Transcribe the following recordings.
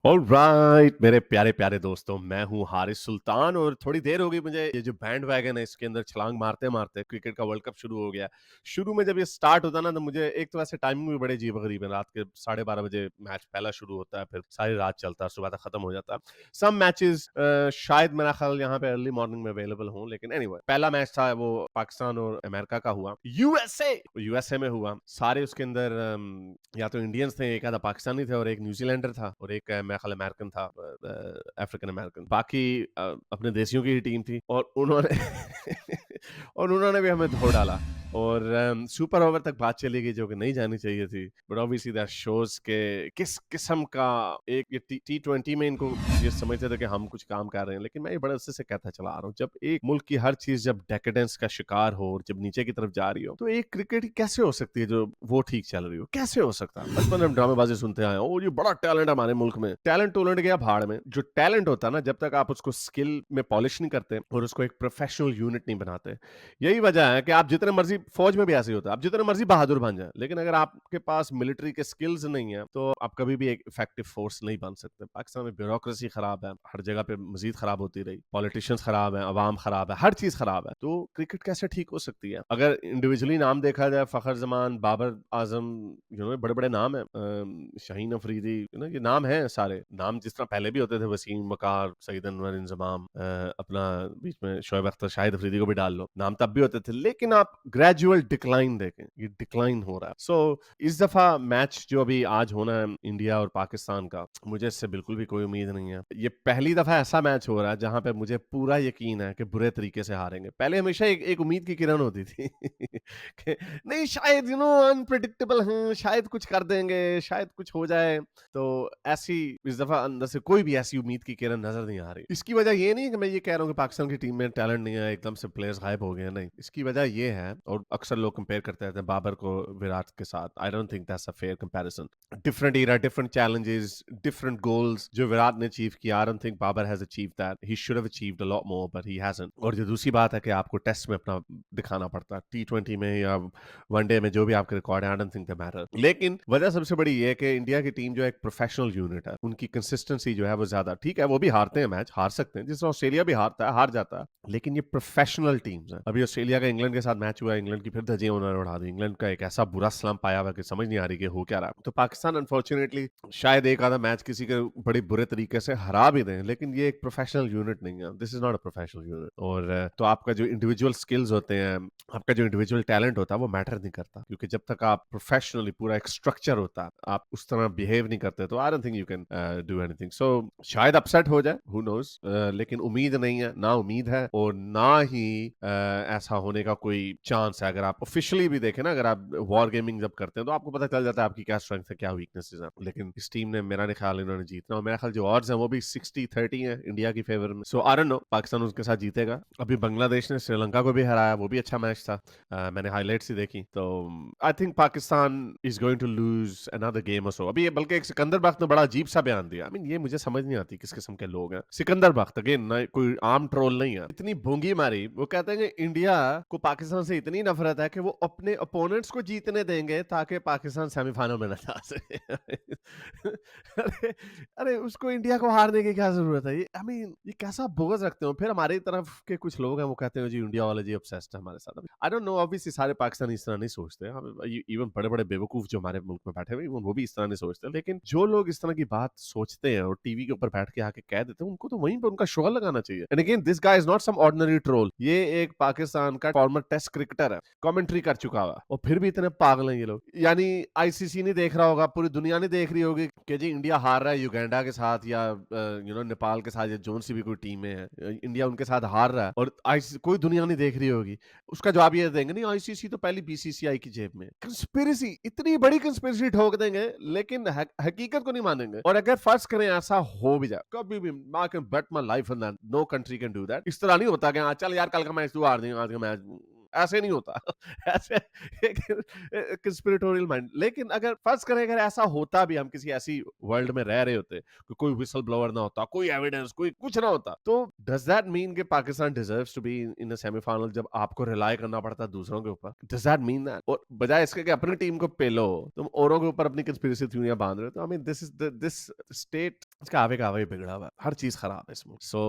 Alright मेरे प्यारे प्यारे दोस्तों, मैं हूँ हारिस सुल्तान और थोड़ी देर हो गई मुझे ये जो बैंड वैगन है इसके अंदर छलांग मारते मारते। क्रिकेट का वर्ल्ड कप शुरू हो गया। शुरू में जब ये स्टार्ट होता ना तो मुझे एक तो ऐसे टाइमिंग भी बड़े अजीब गरीब है। रात के 12:30 बजे मैच पहला शुरू होता है, फिर सारी रात चलता है, सुबह तक खत्म हो जाता है। सम मैचेस शायद मेरा ख्याल यहाँ पे अर्ली मॉर्निंग में अवेलेबल हों, लेकिन एनीवे पहला मैच था वो पाकिस्तान और अमेरिका का हुआ। यूएसए में हुआ। सारे उसके अंदर या तो इंडियंस थे, एक आधा पाकिस्तानी थे और एक न्यूजीलैंडर था और एक मेरा ख्याल अमेरिकन था, अफ्रीकन अमेरिकन। बाकी अपने देसियों की ही टीम थी और उन्होंने और उन्होंने भी हमें धो डाला और सुपर ओवर तक बात चली गई जो कि नहीं जानी चाहिए थी। बट ऑब्वियसली दैट शोज के किस किस्म का एक ये T20 में इनको ये समझते थे कि हम कुछ काम कर रहे हैं, लेकिन मैं ये बड़े अरसे से कहता चला आ रहा हूँ, जब एक मुल्क की हर चीज जब डेकेडेंस का शिकार हो और जब नीचे की तरफ जा रही हो तो एक क्रिकेट ही कैसे हो सकती है जो वो ठीक चल रही हो? कैसे हो सकता है? बचपन में हम ड्रामेबाजी सुनते आए हैं, ओ ये बड़ा टैलेंट है हमारे मुल्क में। टैलेंट टूलेंट गया भाड़ में। जो टैलेंट होता है ना, जब तक आप उसको स्किल में पॉलिश नहीं करते और उसको एक प्रोफेशनल यूनिट नहीं बनाते, यही वजह है कि आप जितने मर्जी फौज में भी ऐसे ही होता है, आप जितने मर्जी बहादुर बन जाए, लेकिन अगर आपके पास मिलिट्री के स्किल्स नहीं है तो आप कभी भी एक इफेक्टिव फोर्स नहीं बन सकते। पाकिस्तान में ब्यूरोक्रेसी खराब है, हर जगह पे मजीद खराब होती रही, पॉलिटिशियंस खराब है, अवाम खराब है, हर चीज खराब है, तो क्रिकेट कैसे ठीक हो सकती है? अगर इंडिविजुअली नाम देखा जाए, फखर जमान, बाबर आजम, बड़े बड़े नाम है, शाहीन अफरीदी, ये नाम है, सारे नाम जिस तरह पहले भी होते थे, वसीम वकार, सईद अनवर इंजमाम, अपना बीच में शोएब अख्तर, शाहिद अफरीदी को भी डाल लो, नाम तब भी होते थे, लेकिन आप ग्रेजुअल डिक्लाइन देखें, ये डिक्लाइन हो रहा है। सो इस दफा मैच जो अभी आज होना है इंडिया और पाकिस्तान का, मुझे इससे बिल्कुल भी कोई उम्मीद नहीं है। ये पहली दफा ऐसा मैच हो रहा है जहां पे मुझे पूरा यकीन है कि बुरे तरीके से हारेंगे। पहले हमेशा एक उम्मीद की किरण होती थी कि नहीं, शायद अनप्रिडिक्टेबल हैं, शायद कुछ कर देंगे, शायद कुछ हो जाए। तो ऐसी इस दफा अंदर से कोई भी ऐसी उम्मीद की किरण नजर नहीं आ रही। इसकी वजह ये नहीं कि मैं ये कह रहा हूँ कि पाकिस्तान की टीम में टैलेंट नहीं है, एकदम से प्लेयर्स गायब हो गए हैं, नहीं। इसकी वजह ये है, और अक्सर लोग कंपेयर करते रहते हैं बाबर को विराट के साथ। I don't think that's a fair comparison. Different era, different challenges, different goals जो विराट ने अचीव किया, I don't think Babar has achieved that. He should have achieved a lot more but he hasn't. और जो दूसरी बात है कि आपको टेस्ट में अपना दिखाना पड़ता है, T20 में या वनडे में जो भी आपके रिकॉर्ड है, आई डोंट थिंक दे मैटर। लेकिन वजह सबसे बड़ी ये है कि इंडिया की टीम जो है एक प्रोफेशनल यूनिट है, उनकी कंसिस्टेंसी जो है वो ज्यादा ठीक है। वो भी हारते हैं मैच, हार सकते हैं, जिस तरह ऑस्ट्रेलिया भी हारता है, हार जाता है, लेकिन ये प्रोफेशनल टीम्स हैं। अभी ऑस्ट्रेलिया का इंग्लैंड के साथ मैच हुआ है, इंग्लैंड की फिर धज्जियां उन्होंने उड़ा दी। इंग्लैंड का एक ऐसा बुरा स्लंप आया हुआ कि समझ नहीं आ रही कि हो क्या रहा है। तो पाकिस्तान अनफॉर्चुनेटली शायद एक आधा मैच किसी के बड़े बुरे तरीके से हरा भी दें, लेकिन ये एक प्रोफेशनल यूनिट नहीं है। This is not a professional unit. और तो आपका जो इंडिविजुअल स्किल्स होते हैं, आपका जो इंडिविजुअल टैलेंट होता है, वो मैटर नहीं करता, क्योंकि जब तक आप प्रोफेशनली पूरा एक स्ट्रक्चर होता है, आप उस तरह बिहेव नहीं करते, तो I don't think you can do anything. So शायद अपसेट हो जाए, हु नोज, लेकिन उम्मीद नहीं है, ना उम्मीद है और ना ही ऐसा होने का कोई चांस है। अगर आप ऑफिशियली भी देखें ना, अगर आप वॉर गेमिंग जब करते हैं तो आपको पता चल जाता है आपकी क्या स्ट्रेंथ है, क्या वीकनेसेस है। लेकिन इस टीम ने, मेरा नहीं ख्याल इन्होंने जीतना, और मेरा ख्याल जो ऑड्स हैं वो भी 60-30 है इंडिया की फेवर में। सो आई डोंट नो, पाकिस्तान उसके साथ जीतेगा। अभी बांग्लादेश ने श्रीलंका को भी हराया, वो भी अच्छा मैच था। मैंने हाइलाइट्स ही देखी, तो I think Pakistan is going to lose another game और सो। अभी ये बल्कि एक सिकंदर बख्त ने बड़ा अजीब सा बयान दिया। आई मीन ये मुझे समझ नहीं आती किस किस्म के लोग हैं। सिकंदर बख्त अगेन ना, कोई आम ट्रोल नहीं है, इतनी भोंगी मारी। वो कहते हैं कि इंडिया को पाकिस्तान से इतनी नफरत है कि वो अपने अपोनेंट्स को जीतने देंगे ताकि पाकिस्तान सेमीफाइनल में न जा सके। अरे अरे, उसको इंडिया को हारने की क्या जरूरत है? आई मीन ये कैसा बोझ रखते हो? फिर हमारी तरफ के कुछ लोग हैं, वो कहते हैं जी इंडिया वाले जी ऑब्सेस्ड है हमारे साथ। आई डोंट नो, ऑब्वियसली सारे पाकिस्तानी इस तरह नहीं सोचते। हम इवन बड़े बड़े बेवकूफ जो हमारे मुल्क में बैठे हुए, वो भी इस तरह नहीं सोचते। लेकिन जो लोग इस तरह की बात सोचते हैं और टीवी के ऊपर बैठ के आके कह देते हैं, उनको तो वहीं पर उनका शुगर लगाना चाहिए। And again, this guy is not some ordinary troll. ये एक पाकिस्तान का फॉर्मर टेस्ट क्रिकेटर है, कमेंट्री कर चुका हुआ, और फिर भी इतने पागल हैं ये लोग। यानी आईसीसी नहीं देख रहा होगा, पूरी दुनिया नहीं देख रही होगी कि जी इंडिया हार रहा है युगांडा के साथ या नेपाल के साथ या जोन सी भी कोई टीमें हैं, इंडिया उनके साथ हार रहा है और कोई दुनिया नहीं देख रही होगी। उसका जवाब ये देंगे, नहीं आईसीसी तो पहली बीसीसीआई की जेब में। कंस्पिरेसी, इतनी बड़ी कंस्पिरेसी ठोक देंगे, लेकिन हकीकत को नहीं मानेंगे। और अगर फर्ज करें ऐसा हो भी जाए, कभी भी I can bet my life on that, no country can do that. इस तरह नहीं होता कि हाँ चल यार कल का मैच तू हार देगा, आज का मैच ऐसे नहीं होता। ऐसे कंस्पिरेटोरियल माइंड। लेकिन अगर फर्ज करें अगर ऐसा होता भी, हम किसी ऐसी वर्ल्ड में रह रहे होते कि कोई विसल ब्लोअर ना होता, कोई एविडेंस, कोई कुछ ना होता, तो डज दैट मीन कि Pakistan deserves to be in a semifinal जब आपको रिलाय करना पड़ता है दूसरों के ऊपर? Does that mean that? और बजाय इसके कि अपनी टीम को पेलो, तुम औरों के ऊपर अपनी कंस्पिरेसी थ्योरियां बांध रहे हो। तो आई मीन दिस स्टेट, इसका आवे का आवे बिगड़ा हुआ है, हर चीज खराब है इसमें। सो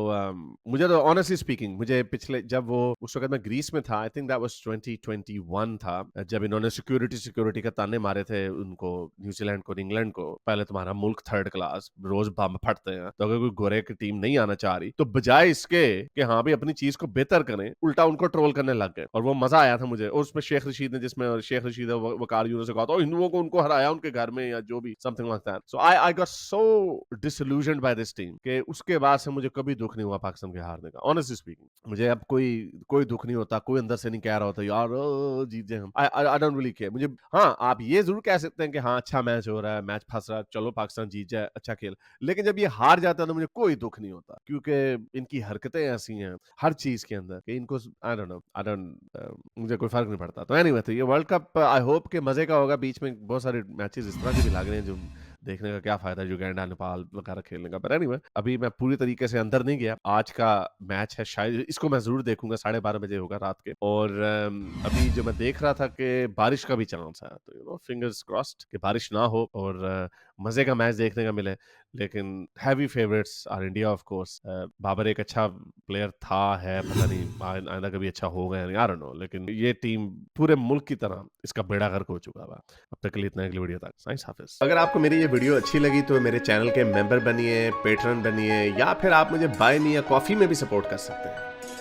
मुझे तो ऑनेस्टली स्पीकिंग, मुझे पिछले जब वो उस वक्त मैं ग्रीस में था, आई थिंक दैट वाज 2021 था, जब इन्होंने सिक्योरिटी के ताने मारे थे उनको, न्यूजीलैंड को, इंग्लैंड को, पहले तुम्हारा मुल्क थर्ड क्लास, रोज बम फटते हैं, तो अगर कोई गोरे की टीम नहीं आना चाह रही तो बजाय इसके कि हाँ भी अपनी चीज को बेहतर करें, उल्टा उनको ट्रोल करने लग गए। और वो मजा आया था मुझे। और उसमें शेख रशीद ने, जिसमें शेख रशीद वकार यूनुस से कहा था हिंदुओं को उनको हराया उनके घर में, या जो भी something like that. So I got so disillusioned by this team कि उसके बाद से मुझे कभी दुख नहीं हुआ पाकिस्तान के हारने का। ऑनेस्टली स्पीकिंग, मुझे अब कोई दुख नहीं होता, कोई अंदर से नहीं कह रहा होता यार जीत जाए हम। I don't really care. मुझे हाँ, आप ये जरूर कह सकते हैं कि हाँ अच्छा मैच हो रहा है, मैच फंस रहा है, चलो पाकिस्तान जीत जाए, अच्छा खेल। लेकिन जब ये हार जाता है तो मुझे कोई दुख नहीं होता, क्योंकि इनकी हरकतें ऐसी हैं हर चीज के अंदर कि इनको आई डोंट नो, मुझे कोई फर्क नहीं पड़ता। तो एनीवे, तो ये वर्ल्ड कप आई होप के मजे का होगा। बीच में बहुत सारे मैचेस इस तरह के भी लग रहे हैं जो देखने का क्या फायदा, युगांडा नेपाल वगैरह खेलने का। पर एनीवे, अभी मैं पूरी तरीके से अंदर नहीं गया। आज का मैच है, शायद इसको मैं जरूर देखूंगा, 12:30 बजे होगा रात के। और अभी जो मैं देख रहा था कि बारिश का भी चांस है, तो फिंगर्स क्रॉस्ड कि बारिश ना हो और मजे का मैच देखने का मिले। लेकिन heavy favourites are India of course. Babar एक अच्छा प्लेयर था, है, पता नहीं आइंदा कभी अच्छा होगा या नहीं, आई डोंट नो। लेकिन ये टीम पूरे मुल्क की तरह इसका बेड़ा गर्क हो चुका है। अब तक के लिए इतना, अगली वीडियो तक साइंस हाफिज। अगर आपको मेरी ये वीडियो अच्छी लगी तो मेरे चैनल के मेंबर बनिए, पेट्रन बनिए, या फिर आप मुझे बाय मी या कॉफी में भी सपोर्ट कर सकते हैं।